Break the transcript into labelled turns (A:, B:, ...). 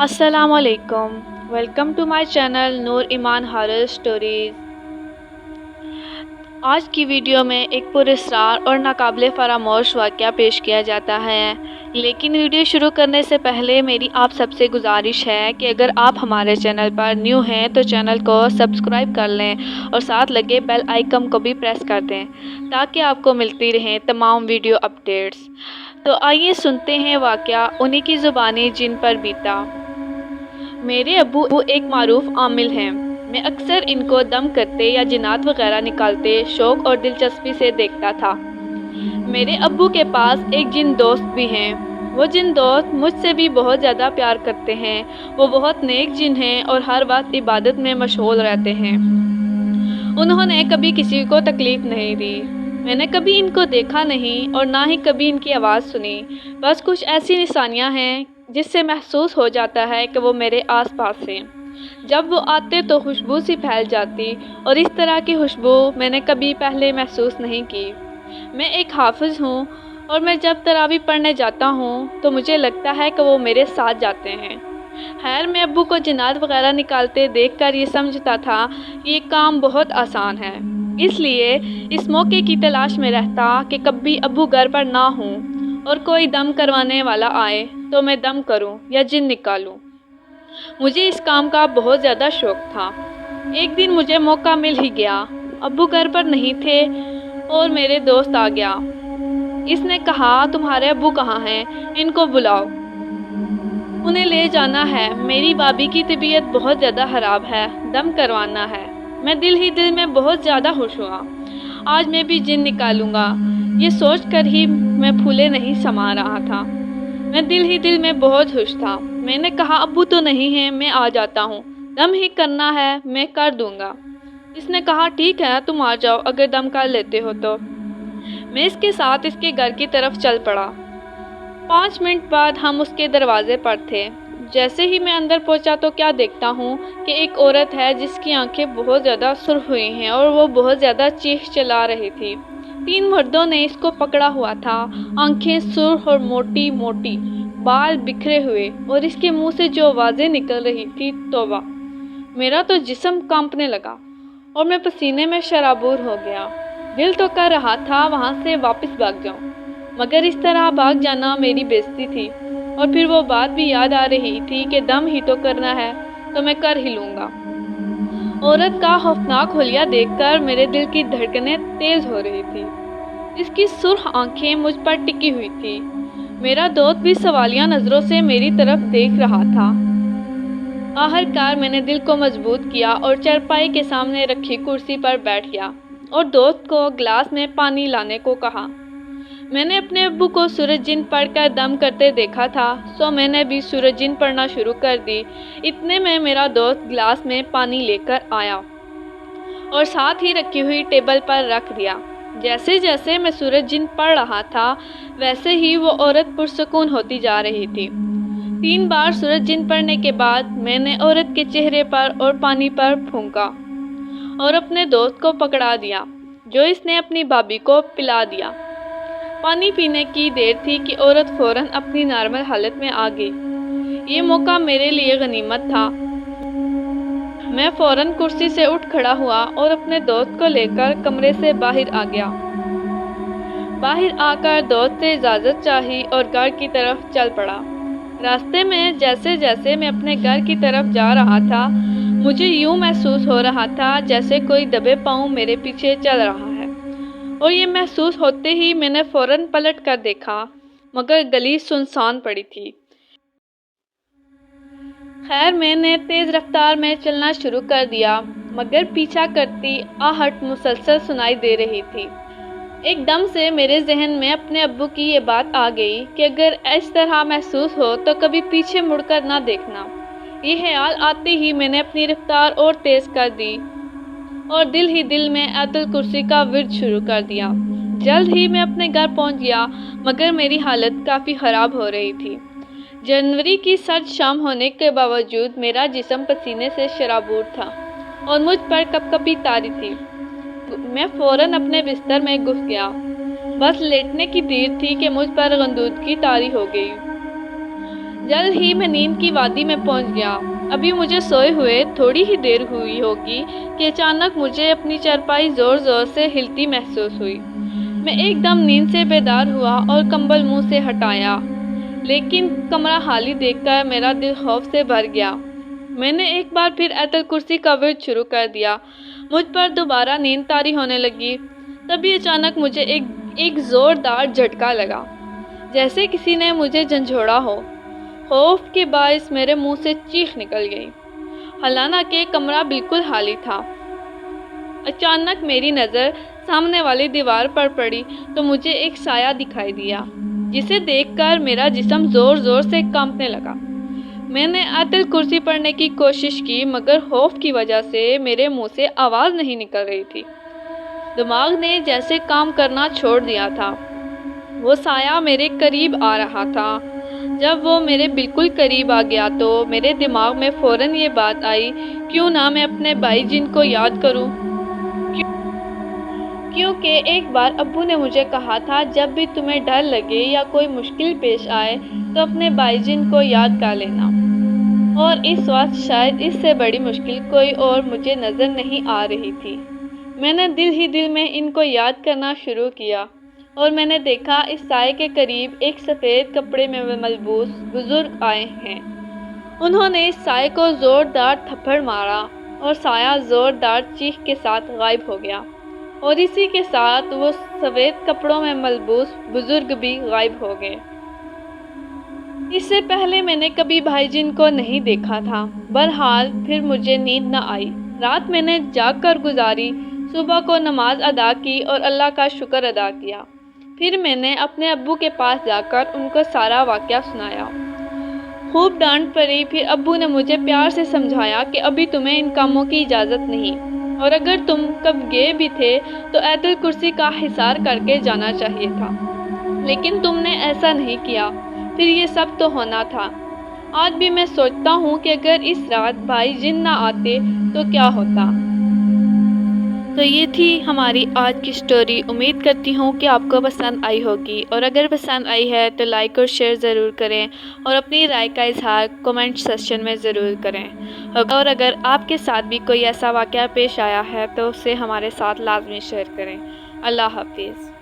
A: السلام علیکم، welcome to my channel نور ایمان ہارر سٹوریز۔ آج کی ویڈیو میں ایک پراسرار اور ناقابل فراموش واقعہ پیش کیا جاتا ہے، لیکن ویڈیو شروع کرنے سے پہلے میری آپ سب سے گزارش ہے کہ اگر آپ ہمارے چینل پر نیو ہیں تو چینل کو سبسکرائب کر لیں اور ساتھ لگے بیل آئیکن کو بھی پریس کر دیں تاکہ آپ کو ملتی رہیں تمام ویڈیو اپڈیٹس۔ تو آئیے سنتے ہیں واقعہ انہی کی زبانی جن پر بیتا۔ میرے ابو ایک معروف عامل ہیں۔ میں اکثر ان کو دم کرتے یا جنات وغیرہ نکالتے شوق اور دلچسپی سے دیکھتا تھا۔ میرے ابو کے پاس ایک جن دوست بھی ہیں۔ وہ جن دوست مجھ سے بھی بہت زیادہ پیار کرتے ہیں۔ وہ بہت نیک جن ہیں اور ہر وقت عبادت میں مشغول رہتے ہیں۔ انہوں نے کبھی کسی کو تکلیف نہیں دی۔ میں نے کبھی ان کو دیکھا نہیں اور نہ ہی کبھی ان کی آواز سنی۔ بس کچھ ایسی نشانیاں ہیں جس سے محسوس ہو جاتا ہے کہ وہ میرے آس پاس ہیں۔ جب وہ آتے تو خوشبو سی پھیل جاتی اور اس طرح کی خوشبو میں نے کبھی پہلے محسوس نہیں کی۔ میں ایک حافظ ہوں اور میں جب تراویح پڑھنے جاتا ہوں تو مجھے لگتا ہے کہ وہ میرے ساتھ جاتے ہیں۔ خیر میں ابو کو جنات وغیرہ نکالتے دیکھ کر یہ سمجھتا تھا کہ یہ کام بہت آسان ہے، اس لیے اس موقع کی تلاش میں رہتا کہ کبھی ابو گھر پر نہ ہوں اور کوئی دم کروانے والا آئے تو میں دم کروں یا جن نکالوں۔ مجھے اس کام کا بہت زیادہ شوق تھا۔ ایک دن مجھے موقع مل ہی گیا۔ ابو گھر پر نہیں تھے اور میرے دوست آ گیا۔ اس نے کہا تمہارے ابو کہاں ہیں؟ ان کو بلاؤ، انہیں لے جانا ہے۔ میری بابی کی طبیعت بہت زیادہ خراب ہے، دم کروانا ہے۔ میں دل ہی دل میں بہت زیادہ خوش ہوا۔ آج میں بھی جن نکالوں گا، یہ سوچ کر ہی میں پھولے نہیں سما رہا تھا۔ میں دل ہی دل میں بہت خوش تھا۔ میں نے کہا ابو تو نہیں ہیں، میں آ جاتا ہوں، دم ہی کرنا ہے میں کر دوں گا۔ اس نے کہا ٹھیک ہے تم آ جاؤ اگر دم کر لیتے ہو تو۔ میں اس کے ساتھ اس کے گھر کی طرف چل پڑا۔ 5 منٹ بعد ہم اس کے دروازے پر تھے۔ جیسے ہی میں اندر پہنچا تو کیا دیکھتا ہوں کہ ایک عورت ہے جس کی آنکھیں بہت زیادہ سرخ ہوئی ہیں اور وہ بہت زیادہ چیخ چلا رہی تھی۔ 3 مردوں نے اس کو پکڑا ہوا تھا، آنکھیں سرخ اور موٹی موٹی، بال بکھرے ہوئے اور اس کے منہ سے جو آوازیں نکل رہی تھی توبہ! میرا تو جسم کانپنے لگا اور میں پسینے میں شرابور ہو گیا۔ دل تو کر رہا تھا وہاں سے واپس بھاگ جاؤں، مگر اس طرح بھاگ جانا میری بے عزتی تھی اور پھر وہ بات بھی یاد آ رہی تھی کہ دم ہی تو کرنا ہے تو میں کر ہی لوں گا۔ عورت کا خوفناک حلیہ دیکھ کر میرے دل کی دھڑکنیں تیز ہو رہی تھی۔ اس کی سرخ آنکھیں مجھ پر ٹکی ہوئی تھی۔ میرا دوست بھی سوالیہ نظروں سے میری طرف دیکھ رہا تھا۔ آخرکار میں نے دل کو مضبوط کیا اور چارپائی کے سامنے رکھی کرسی پر بیٹھ گیا اور دوست کو گلاس میں پانی لانے کو کہا۔ میں نے اپنے ابو کو سورج جن پڑھ کر دم کرتے دیکھا تھا سو میں نے بھی سورج جن پڑھنا شروع کر دی۔ اتنے میں میرا دوست گلاس میں پانی لے کر آیا اور ساتھ ہی رکھی ہوئی ٹیبل پر رکھ دیا۔ جیسے جیسے میں سورج جن پڑھ رہا تھا ویسے ہی وہ عورت پرسکون ہوتی جا رہی تھی۔ 3 بار سورج جن پڑھنے کے بعد میں نے عورت کے چہرے پر اور پانی پر پھونکا اور اپنے دوست کو پکڑا دیا جو اس نے اپنی بھابھی کو پلا دیا۔ پانی پینے کی دیر تھی کہ عورت فوراً اپنی نارمل حالت میں آ گئی۔ یہ موقع میرے لیے غنیمت تھا۔ میں فوراً کرسی سے اٹھ کھڑا ہوا اور اپنے دوست کو لے کر کمرے سے باہر آ گیا۔ باہر آ کر دوست سے اجازت چاہی اور گھر کی طرف چل پڑا۔ راستے میں جیسے جیسے میں اپنے گھر کی طرف جا رہا تھا مجھے یوں محسوس ہو رہا تھا جیسے کوئی دبے پاؤں میرے پیچھے چل رہا ہے، اور یہ محسوس ہوتے ہی میں نے فوراً پلٹ کر دیکھا مگر گلی سنسان پڑی تھی۔ خیر میں نے تیز رفتار میں چلنا شروع کر دیا مگر پیچھا کرتی آہٹ مسلسل سنائی دے رہی تھی۔ ایک دم سے میرے ذہن میں اپنے ابو کی یہ بات آ گئی کہ اگر اس طرح محسوس ہو تو کبھی پیچھے مڑ کر نہ دیکھنا۔ یہ خیال آتے ہی میں نے اپنی رفتار اور تیز کر دی اور دل ہی دل میں آیت الکرسی کا ورد شروع کر دیا۔ جلد ہی میں اپنے گھر پہنچ گیا مگر میری حالت کافی خراب ہو رہی تھی۔ جنوری کی سرد شام ہونے کے باوجود میرا جسم پسینے سے شرابور تھا اور مجھ پر کپ کپی طاری تھی۔ میں فوراً اپنے بستر میں گھس گیا۔ بس لیٹنے کی دیر تھی کہ مجھ پر غندودگی طاری ہو گئی۔ جلد ہی میں نیند کی وادی میں پہنچ گیا۔ ابھی مجھے سوئے ہوئے تھوڑی ہی دیر ہوئی ہوگی کہ اچانک مجھے اپنی چارپائی زور زور سے ہلتی محسوس ہوئی۔ میں ایک دم نیند سے بیدار ہوا اور کمبل منہ سے ہٹایا، لیکن کمرہ خالی دیکھ کر میرا دل خوف سے بھر گیا۔ میں نے ایک بار پھر آیت الکرسی کا ورد شروع کر دیا۔ مجھ پر دوبارہ نیند طاری ہونے لگی۔ تبھی اچانک مجھے ایک زوردار جھٹکا لگا، جیسے کسی نے مجھے جھنجھوڑا ہو۔ خوف کے باعث میرے منہ سے چیخ نکل گئی، حالانکہ کمرہ بالکل خالی تھا۔ اچانک میری نظر سامنے والی دیوار پر پڑی تو مجھے ایک سایہ دکھائی دیا، جسے دیکھ کر میرا جسم زور زور سے کانپنے لگا۔ میں نے آیت الکرسی پڑھنے کی کوشش کی، مگر خوف کی وجہ سے میرے منہ سے آواز نہیں نکل رہی تھی۔ دماغ نے جیسے کام کرنا چھوڑ دیا تھا۔ وہ سایہ میرے قریب آ رہا تھا۔ جب وہ میرے بالکل قریب آ گیا تو میرے دماغ میں فوراً یہ بات آئی، کیوں نہ میں اپنے بھائی جن کو یاد کروں، کیونکہ ایک بار ابو نے مجھے کہا تھا جب بھی تمہیں ڈر لگے یا کوئی مشکل پیش آئے تو اپنے بھائی جن کو یاد کر لینا۔ اور اس وقت شاید اس سے بڑی مشکل کوئی اور مجھے نظر نہیں آ رہی تھی۔ میں نے دل ہی دل میں ان کو یاد کرنا شروع کیا، اور میں نے دیکھا اس سائے کے قریب ایک سفید کپڑے میں ملبوس بزرگ آئے ہیں۔ انہوں نے اس سائے کو زوردار تھپڑ مارا اور سایہ زوردار چیخ کے ساتھ غائب ہو گیا، اور اسی کے ساتھ وہ سفید کپڑوں میں ملبوس بزرگ بھی غائب ہو گئے۔ اس سے پہلے میں نے کبھی بھائی جن کو نہیں دیکھا تھا۔ بہرحال پھر مجھے نیند نہ آئی۔ رات میں نے جاگ کر گزاری، صبح کو نماز ادا کی اور اللہ کا شکر ادا کیا۔ پھر میں نے اپنے ابو کے پاس جا کر ان کو سارا واقعہ سنایا۔ خوب ڈانٹ پڑی۔ پھر ابو نے مجھے پیار سے سمجھایا کہ ابھی تمہیں ان کاموں کی اجازت نہیں، اور اگر تم کب گئے بھی تھے تو آیت الکرسی کا حصار کر کے جانا چاہیے تھا، لیکن تم نے ایسا نہیں کیا۔ پھر یہ سب تو ہونا تھا۔ آج بھی میں سوچتا ہوں کہ اگر اس رات بھائی جن نہ آتے تو کیا ہوتا۔ تو یہ تھی ہماری آج کی سٹوری۔ امید کرتی ہوں کہ آپ کو پسند آئی ہوگی، اور اگر پسند آئی ہے تو لائک اور شیئر ضرور کریں، اور اپنی رائے کا اظہار کومنٹ سیکشن میں ضرور کریں، اور اگر آپ کے ساتھ بھی کوئی ایسا واقعہ پیش آیا ہے تو اسے ہمارے ساتھ لازمی شیئر کریں۔ اللہ حافظ۔